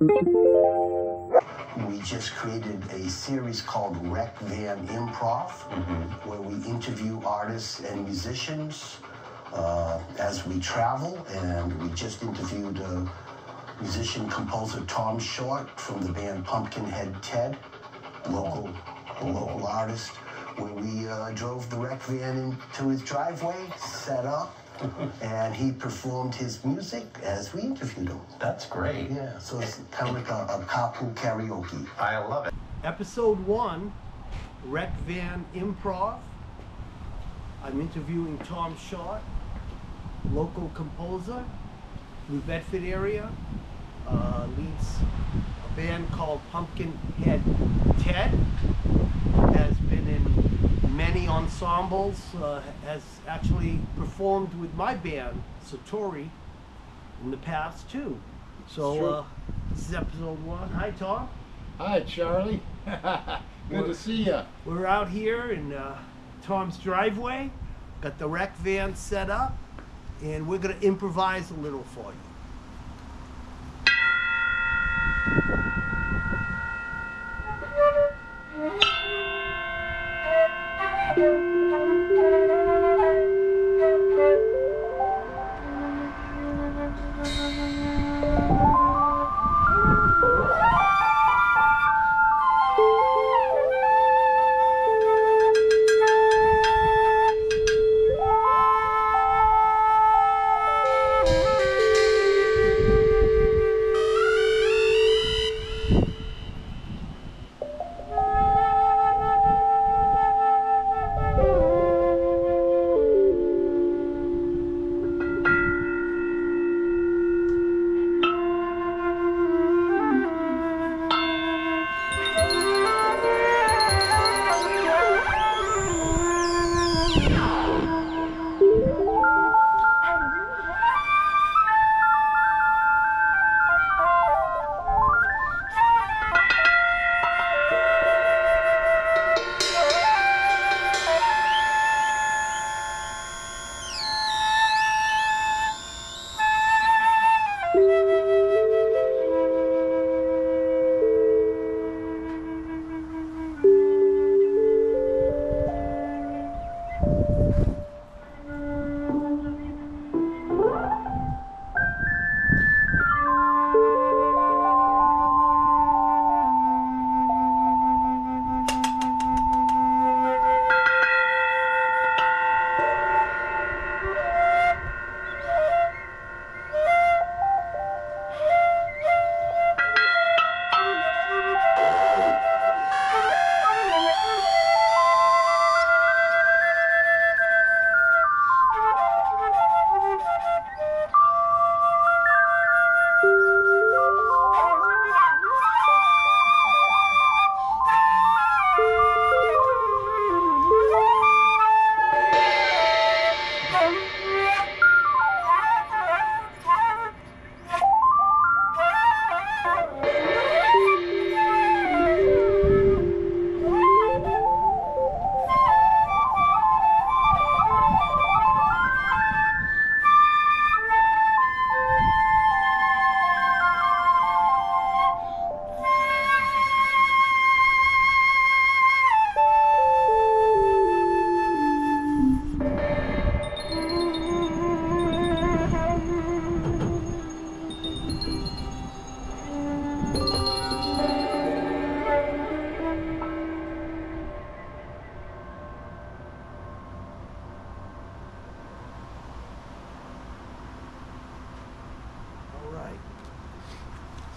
We just created a series called Rec Van Improv, where we interview artists and musicians as we travel, and we just interviewed musician composer Tom Short from the band Pumpkinhead Ted, local artist, where we drove the Rec Van into his driveway, set up, and he performed his music as we interviewed him. That's great. Yeah, so it's kind of like a Car-Pool Karaoke. I love it. Episode 1, Rec Van Improv. I'm interviewing Tom Short, local composer, New Bedford area, leads a band called Pumpkinhead Ted, has been in many ensembles, has actually performed with my band, Satori, in the past too. So this is episode 1. Hi, Tom. Hi, Charlie. Good to see you. We're out here in Tom's driveway, got the Rec Van set up, and we're going to improvise a little for you.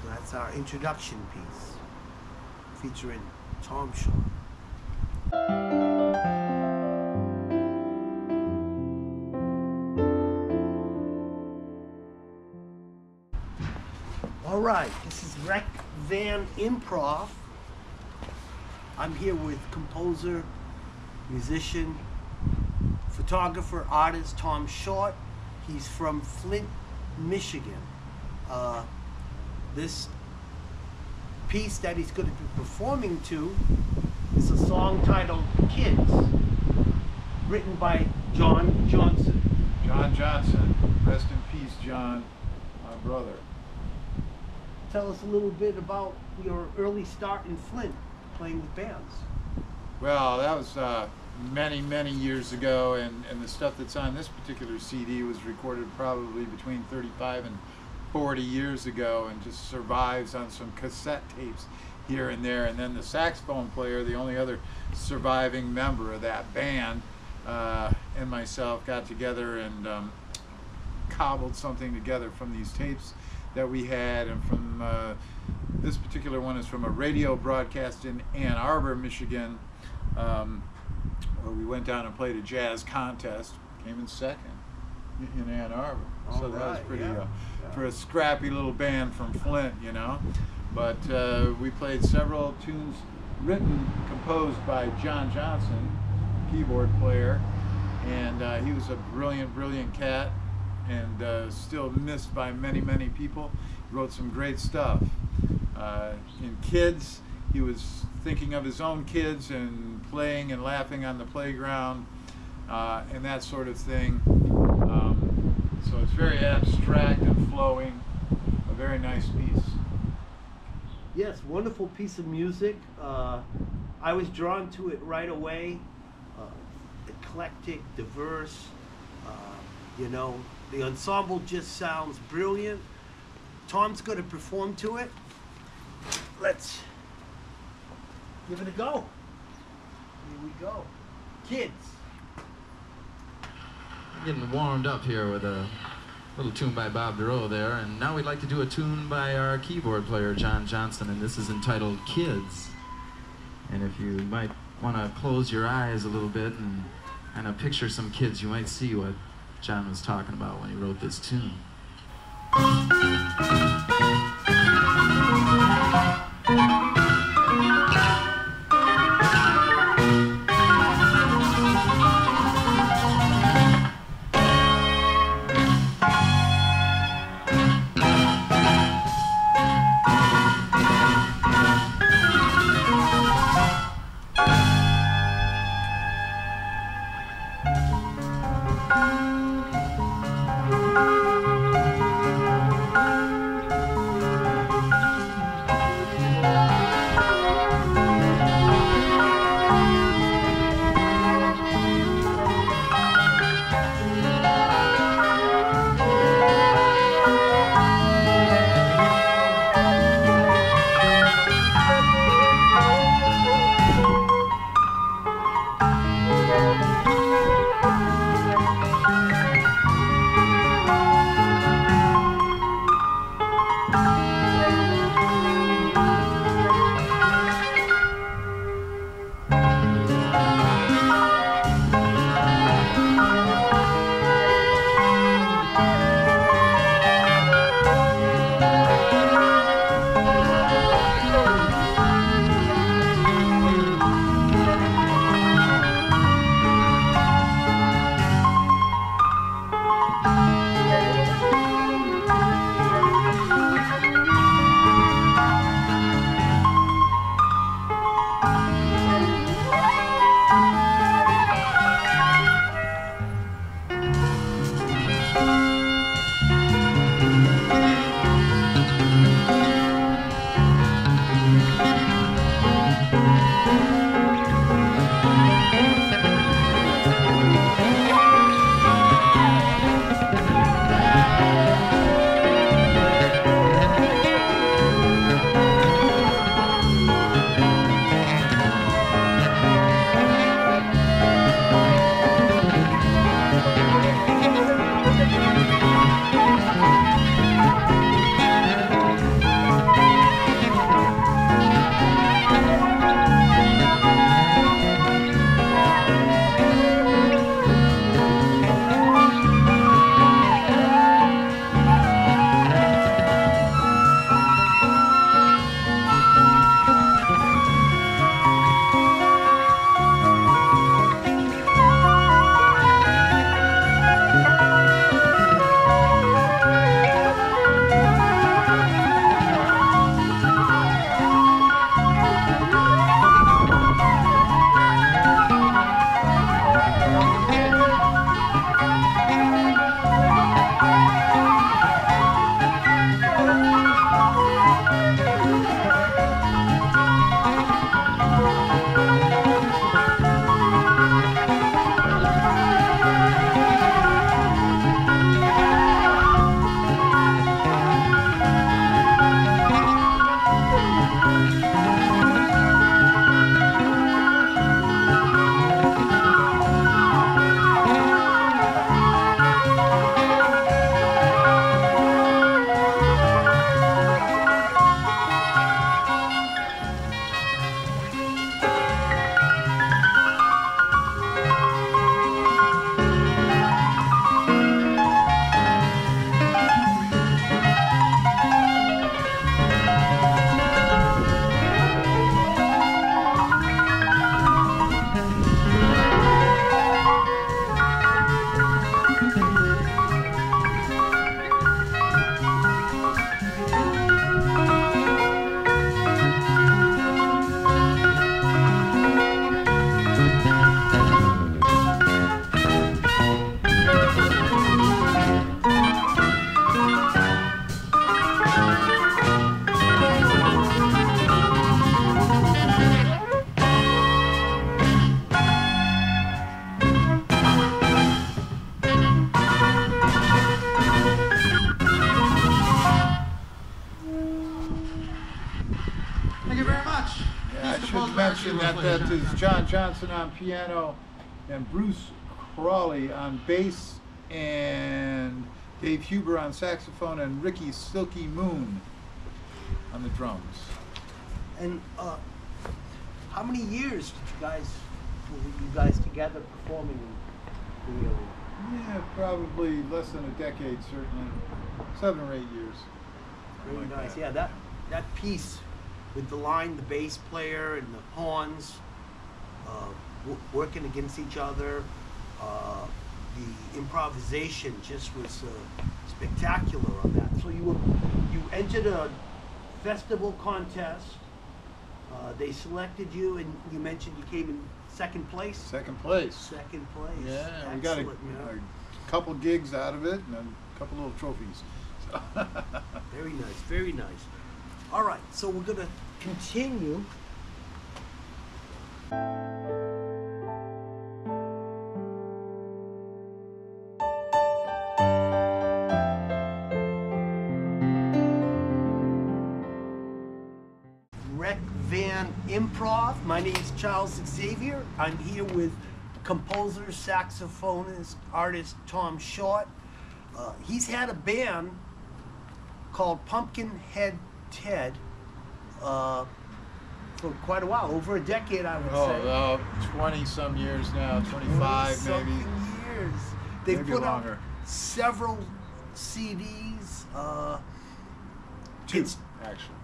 That's our introduction piece, featuring Tom Short. All right, this is Rec Van Improv. I'm here with composer, musician, photographer, artist Tom Short. He's from Flint, Michigan. This piece that he's going to be performing to is a song titled Kids, written by John Johnson. John Johnson. Rest in peace, John, my brother. tell us a little bit about your early start in Flint, playing with bands. Well, that was many, many years ago, and the stuff that's on this particular CD was recorded probably between 35 and 40 years ago, and just survives on some cassette tapes here and there. And then the saxophone player, the only other surviving member of that band, and myself got together and cobbled something together from these tapes that we had. And from this particular one is from a radio broadcast in Ann Arbor, Michigan, where we went down and played a jazz contest, came in second in Ann Arbor. So that was pretty, for a scrappy little band from Flint, you know. But we played several tunes written, composed by John Johnson, keyboard player, and he was a brilliant, brilliant cat, and still missed by many, many people. He wrote some great stuff. In kids, he was thinking of his own kids and playing and laughing on the playground, and that sort of thing. So it's very abstract and flowing, a very nice piece. Yes, wonderful piece of music. I was drawn to it right away. Eclectic, diverse, you know, the ensemble just sounds brilliant. Tom's going to perform to it. Let's give it a go. Here we go. Kids. Getting warmed up here with a little tune by Bob DeRoe there, and now we'd like to do a tune by our keyboard player John Johnston, and this is entitled Kids. And if you might want to close your eyes a little bit and kind of picture some kids, you might see what John was talking about when he wrote this tune. And that is John Johnson on piano and Bruce Crawley on bass and Dave Huber on saxophone and Ricky Silky Moon on the drums. And how many years were you guys together performing in the area? Yeah, probably less than a decade, certainly. 7 or 8 years. Very like nice. that. Yeah, that piece with the line, the bass player and the horns working against each other. The improvisation just was spectacular on that. So you entered a festival contest. They selected you, and you mentioned you came in second place. Second place. Second place. Yeah, we excellent, got a couple gigs out of it and a couple little trophies. So Very nice, very nice. All right, so we're going to continue. Rec Van Improv. My name is Charles Xavier. I'm here with composer, saxophonist, artist Tom Short. He's had a band called Pumpkinhead Ted for quite a while, over a decade, I would say. 20 some years now, 25 maybe. Years. They've Maybe put longer. out several CDs. Two, It's actually.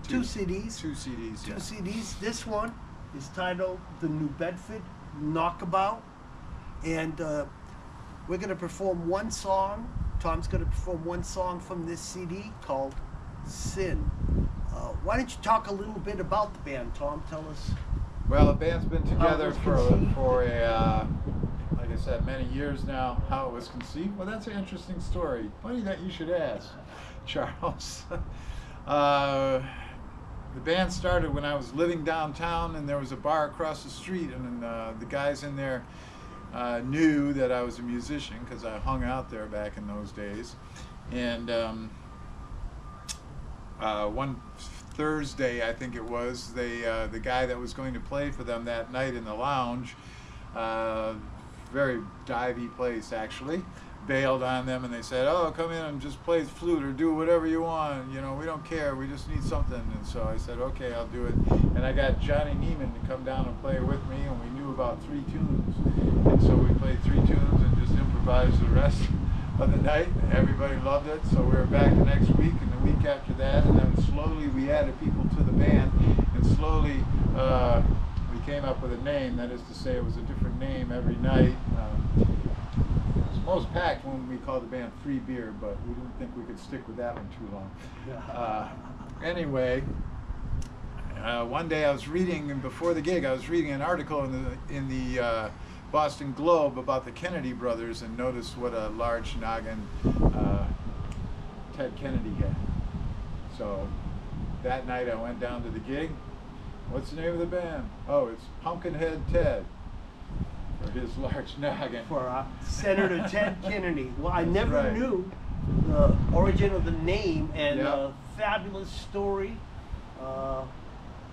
two CDs. Two CDs, Two yeah. CDs. This one is titled The New Bedford Knockabout. And we're going to perform one song. Tom's going to perform one song from this CD called Sin. Why don't you talk a little bit about the band, Tom? Tell us. Well, the band's been together was for conceived. like I said, many years now. How it was conceived? Well, that's an interesting story. Funny that you should ask, Charles. The band started when I was living downtown, and there was a bar across the street, and the guys in there knew that I was a musician because I hung out there back in those days. And one Thursday, I think it was, the guy that was going to play for them that night in the lounge, very divey place actually, bailed on them, and they said, "Oh, come in and just play the flute or do whatever you want. You know, we don't care. We just need something." And so I said, "Okay, I'll do it." And I got Johnny Neiman to come down and play with me, and we knew about 3 tunes. And so we played 3 tunes and just improvised the rest of the night. Everybody loved it. So we were back the next week and the week after that, and then slowly we added people to the band, and slowly we came up with a name. That is to say, it was a different name every night. It was most packed when we called the band Free Beer, but we didn't think we could stick with that one too long. Anyway, one day I was reading, and before the gig, I was reading an article in the Boston Globe about the Kennedy brothers, and noticed what a large noggin Ted Kennedy had. So that night I went down to the gig. What's the name of the band? Oh, it's Pumpkinhead Ted, for his large noggin. For Senator Ted Kennedy. Well, I That's never right. knew the origin of the name, and Yep. a fabulous story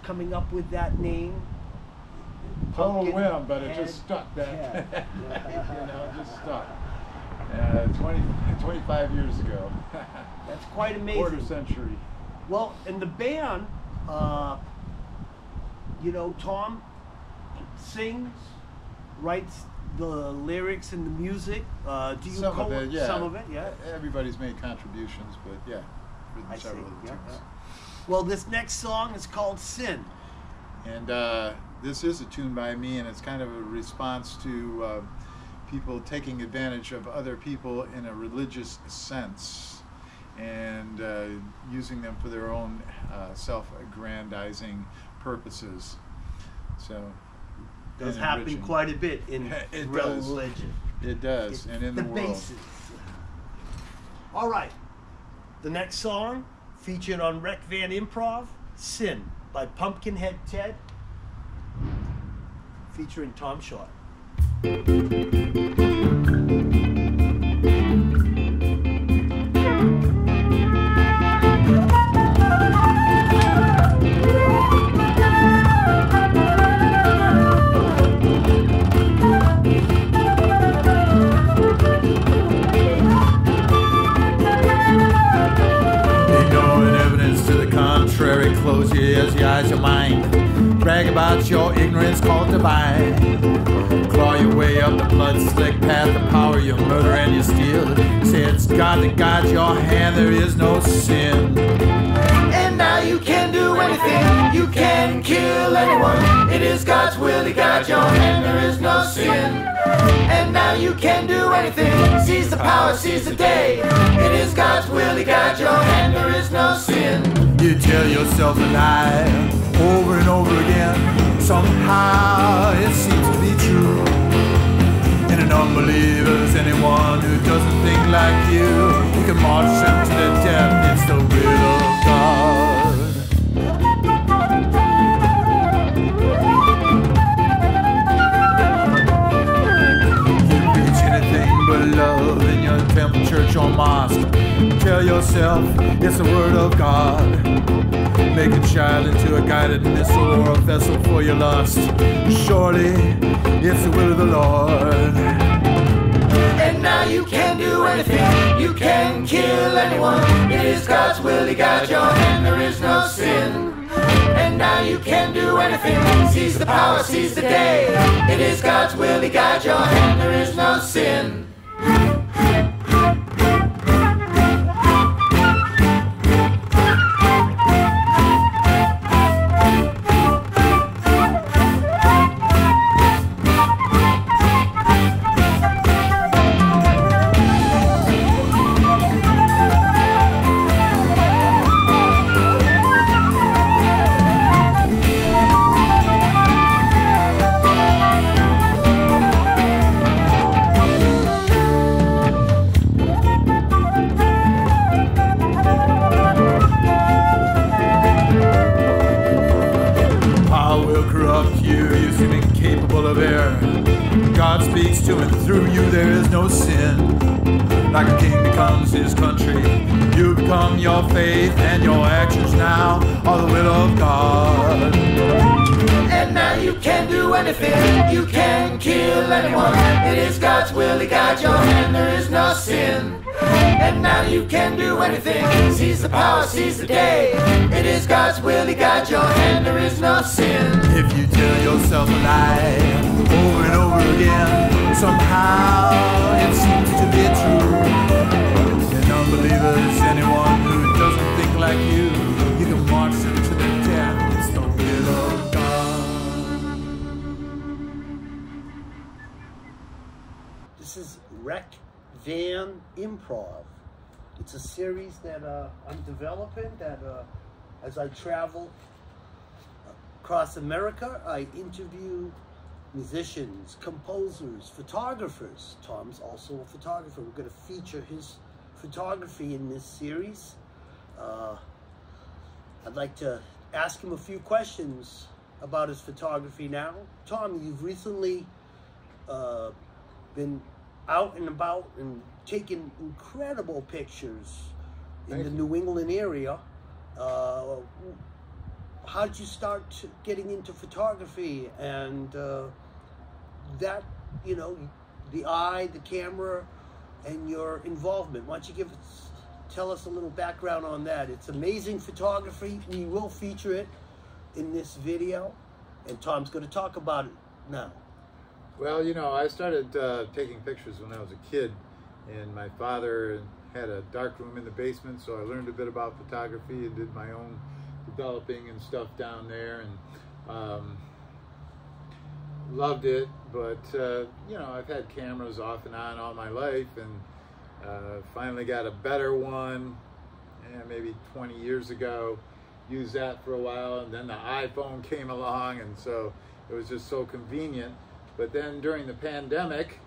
coming up with that name. Total whim, Pumpkinhead but it just stuck. That Ted. you know, it just stuck. 25 years ago. That's quite amazing. Quarter century. Well, in the band, you know, Tom sings, writes the lyrics and the music. Do you Some of it, yeah. Some of it, yeah. Everybody's made contributions, but yeah, I for several see, of the yeah, tunes. yeah. Well, this next song is called Sin. And this is a tune by me, and it's kind of a response to people taking advantage of other people in a religious sense, and using them for their own self-aggrandizing purposes. So Does and happen enriching. quite a bit in It does. religion. It does, and in the world. basis. All right. The next song featured on Rec Van Improv, Sin by Pumpkinhead Ted, featuring Tom Short. terrorize your mind. Brag about your ignorance called divine. Claw your way up the blood-slick path of power, your murder and your steal. Say it's God that guides your hand, there is no sin. And now you can do anything, you can kill anyone. It is God's will, He guides your hand, there is no sin. And now you can do anything, seize the power, seize the day. It is God's will, He guides your hand, there is no sin. You tell yourself a lie over and over again. Somehow it seems to be true. And an unbeliever is anyone who doesn't think like you. You can march them to their death, it's the will of God. You preach anything but love in your temple, church, or mosque. Tell yourself it's the word of God. Make a child into a guided missile or a vessel for your lust. Surely it's the will of the Lord. And now you can do anything, you can kill anyone. It is God's will, He guides your hand, there is no sin. And now you can do anything, seize the power, seize the day. It is God's will, He guides your hand, there is no sin. God speaks to and through you, there is no sin. Like a king becomes his country, you become your faith, and your actions now are the will of God. And now you can do anything, you can kill anyone. It is God's will, He guides your hand, there is no sin. And now you can do anything, seize the power, seize the day. It is God's will, He guides your hand, there is no sin. If you tell yourself a lie over and over again, somehow it seems to be true. An unbeliever is anyone who doesn't think like you. You can march them to their death, it's the will of God. This is Rec Van Improv. It's a series that I'm developing that as I travel across America, I interview musicians, composers, photographers. Tom's also a photographer. We're going to feature his photography in this series. I'd like to ask him a few questions about his photography now. Tom, you've recently been out and about and taking incredible pictures in the New England area. How did you start getting into photography and that, you know, the eye, the camera, and your involvement? Why don't you tell us a little background on that? It's amazing photography. We will feature it in this video, and Tom's going to talk about it now. Well, you know, I started taking pictures when I was a kid, and my father had a dark room in the basement, so I learned a bit about photography and did my own developing and stuff down there, and loved it. But you know, I've had cameras off and on all my life, and finally got a better one maybe 20 years ago. Used that for a while, and then the iPhone came along, and so it was just so convenient. But then during the pandemic,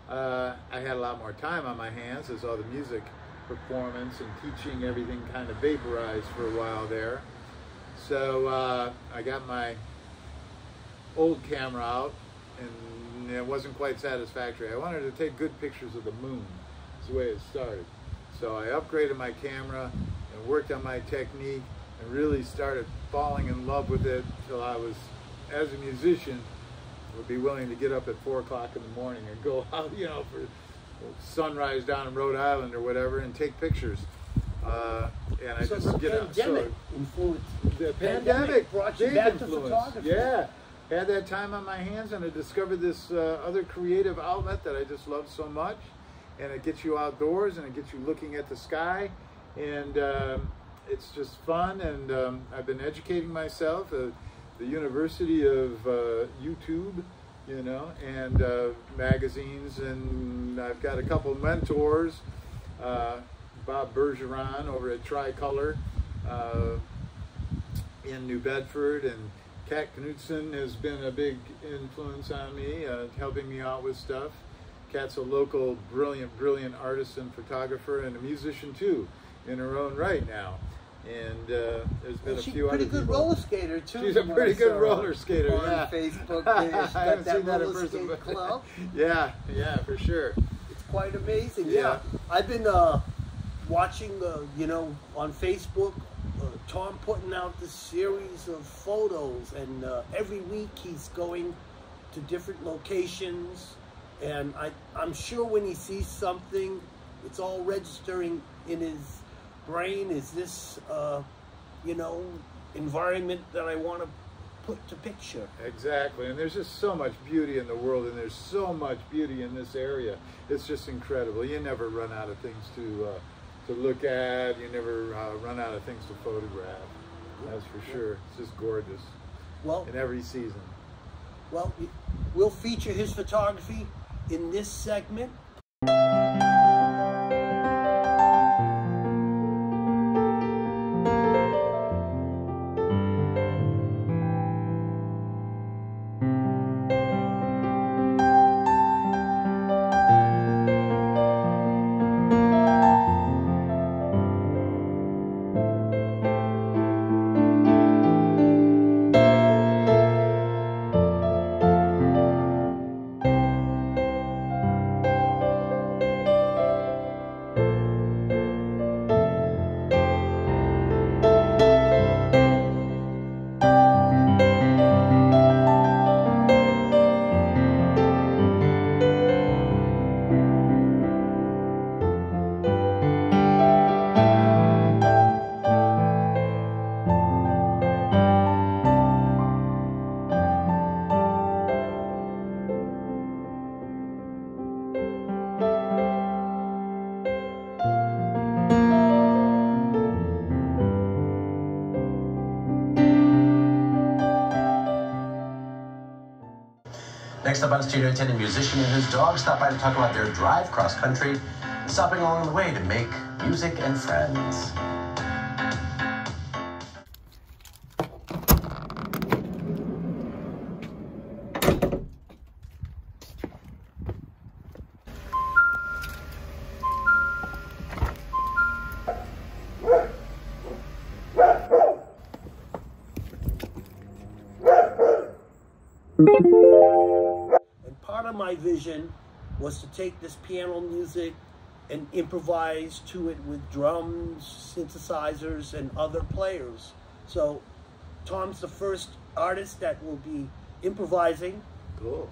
I had a lot more time on my hands as all the music performance and teaching, everything kind of vaporized for a while there. So I got my old camera out, and it wasn't quite satisfactory. I wanted to take good pictures of the moon. That's the way it started. So I upgraded my camera and worked on my technique and really started falling in love with it until I was, as a musician, would be willing to get up at 4 o'clock in the morning and go out, you know, for sunrise down in Rhode Island or whatever and take pictures. And I So just, the pandemic influenced. The pandemic brought you big back to influence. photography. Yeah, had that time on my hands, and I discovered this other creative outlet that I just love so much. And it gets you outdoors, and it gets you looking at the sky, and it's just fun. And I've been educating myself at the University of YouTube, you know, and magazines, and I've got a couple mentors. Bob Bergeron over at Tricolor in New Bedford, and Kat Knudsen has been a big influence on me, helping me out with stuff. Kat's a local brilliant artist and photographer, and a musician too, in her own right now. And there's been a few other people. She's a pretty good roller skater too. She's a pretty good roller skater, on yeah. Facebook, I haven't seen that in roller person, skate club. yeah, for sure. It's quite amazing. Yeah, I've been watching, you know, on Facebook, Tom putting out this series of photos, and every week he's going to different locations, and I'm sure when he sees something, it's all registering in his brain. Is this, you know, environment that I want to put to picture? Exactly, and there's just so much beauty in the world, and there's so much beauty in this area. It's just incredible. You never run out of things to look at. You never run out of things to photograph. That's for sure. It's just gorgeous. Well, in every season. Well, we'll feature his photography in this segment. Next up on Studio 10, a musician and his dog stop by to talk about their drive cross country, stopping along the way to make music and friends. And part of my vision was to take this piano music and improvise to it with drums, synthesizers, and other players. So Tom's the first artist that will be improvising Cool.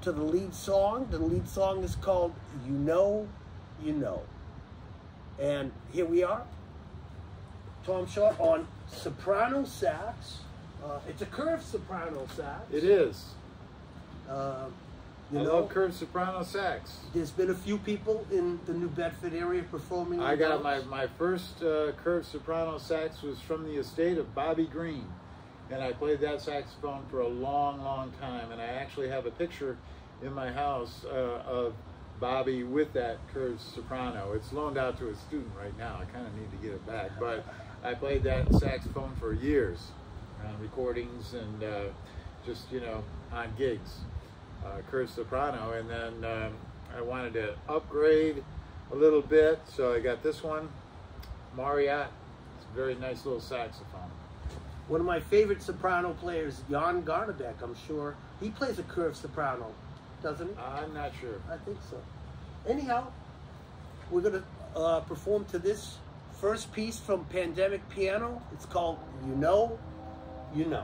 to the lead song. The lead song is called You Know, You Know. And here we are. Tom Short on soprano sax. It's a curved soprano sax. It is. You I know, love curved soprano sax. there's been a few people in the New Bedford area performing. I with got those. my first curved soprano sax was from the estate of Bobby Green, and I played that saxophone for a long time, and I actually have a picture in my house of Bobby with that curved soprano. It's loaned out to a student right now. I kind of need to get it back, but I played that saxophone for years on recordings and just, you know, on gigs. Curved soprano, and then I wanted to upgrade a little bit, so I got this one, Marriott. It's a very nice little saxophone. One of my favorite soprano players, Jan Garnebeck, I'm sure. He plays a curved soprano, doesn't he? I'm not sure. I think so. Anyhow, we're going to perform to this first piece from Pandemic Piano. It's called You Know, You Know.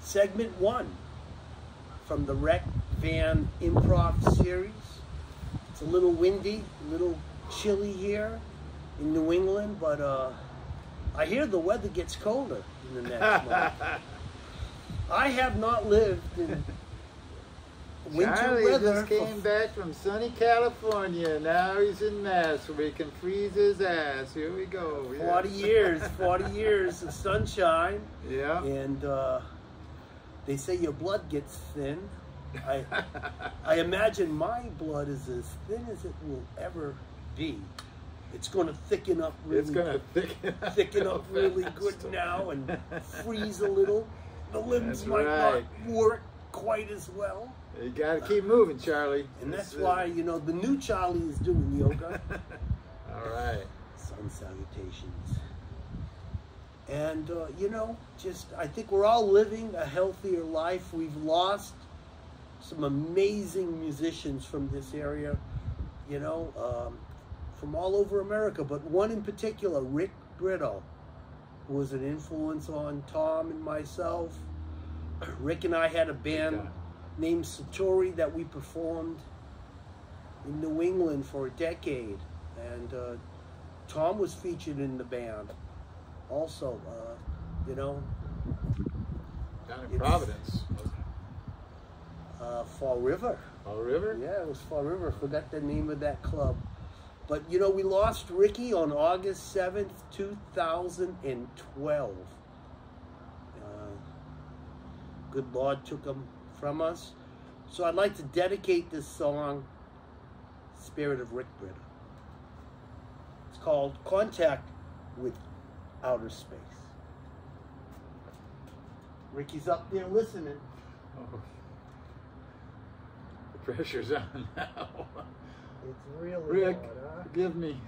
Segment 1 from the Rec Van Improv series. It's a little windy, a little chilly here in New England, but I hear the weather gets colder in the next month. I have not lived in winter Charlie weather. just came back from sunny California. Now he's in Mass where he can freeze his ass. Here we go. 40 years of sunshine. Yeah. And they say your blood gets thin. I imagine my blood is as thin as it will ever be. It's going to thicken up really. It's going to thicken up really good now and freeze a little. The limbs might not work quite as well. You got to keep moving, Charlie. And that's why, you know, the new Charlie is doing yoga. All right. Sun salutations. And, you know, I think we're all living a healthier life. We've lost some amazing musicians from this area, you know, from all over America. But one in particular, Rick Brittle, who was an influence on Tom and myself. Rick and I had a band named Satori that we performed in New England for a decade. And Tom was featured in the band. Also, you know, down in Providence. Fall River. Fall River? Yeah, it was Fall River. I forgot the name of that club. But, you know, we lost Ricky on August 7th, 2012. Good Lord took him from us. So I'd like to dedicate this song, Spirit of Rick Britta. It's called Contact with Outer Space. Ricky's up there listening. Oh. The pressure's on now. It's really Rick, hard, huh? forgive me.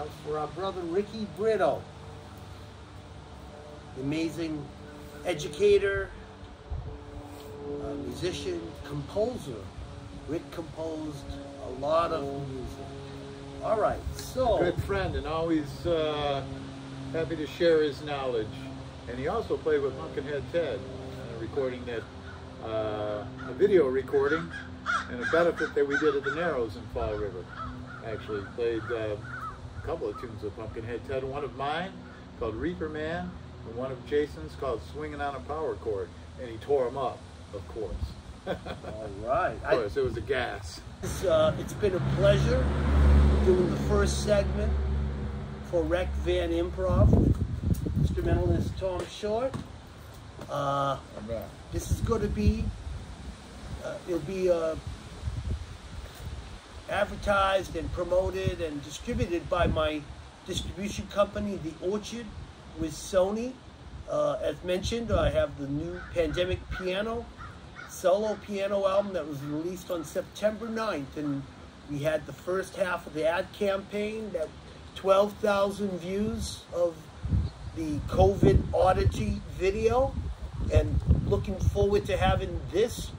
comes for our brother Ricky Brito. Amazing educator, musician, composer. Rick composed a lot of music. All right, so... Good friend and always happy to share his knowledge. And he also played with Pumpkinhead Ted, recording that, a video recording and a benefit that we did at the Narrows in Fall River. Actually played a couple of tunes of Pumpkinhead Ted, one of mine called Reaper Man, and one of Jason's called Swinging on a Power Chord, and he tore them up, of course. All right. Of course, it was a gas. It's been a pleasure doing the first segment for Rec Van Improv with instrumentalist Tom Short. This is going to be, it'll be advertised and promoted and distributed by my distribution company, The Orchard, with Sony. As mentioned, I have the new Pandemic Piano, solo piano album that was released on September 9th, and we had the first half of the ad campaign, that 12,000 views of the COVID Oddity video, and looking forward to having this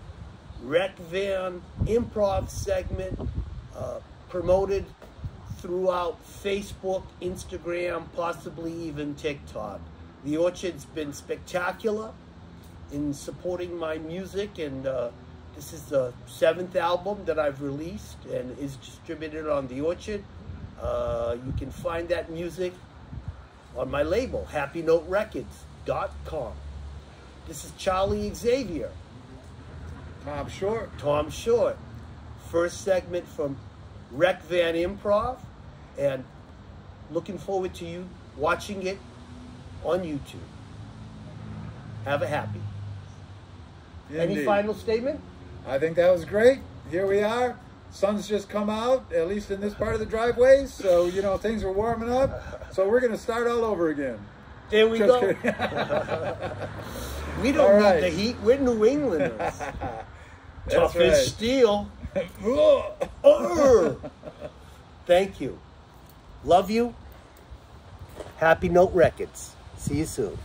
Rec Van Improv segment promoted throughout Facebook, Instagram, possibly even TikTok. The Orchard's been spectacular in supporting my music, and this is the 7th album that I've released and is distributed on The Orchard. You can find that music on my label, happynoterecords.com. This is Charlie Xavier. Tom Short. Tom Short. First segment from Rec Van Improv, and looking forward to you watching it on YouTube. Have a happy. Indeed. Any final statement? I think that was great. Here we are. Sun's just come out, at least in this part of the driveway. So, you know, things are warming up. So we're going to start all over again. There we Just go. We don't need the heat. We're New Englanders. Tough as steel. Thank you. Love you. Happy Note Records. See you soon.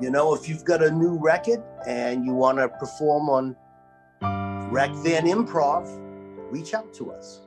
You know, if you've got a new record and you want to perform on Rec Van Improv, reach out to us.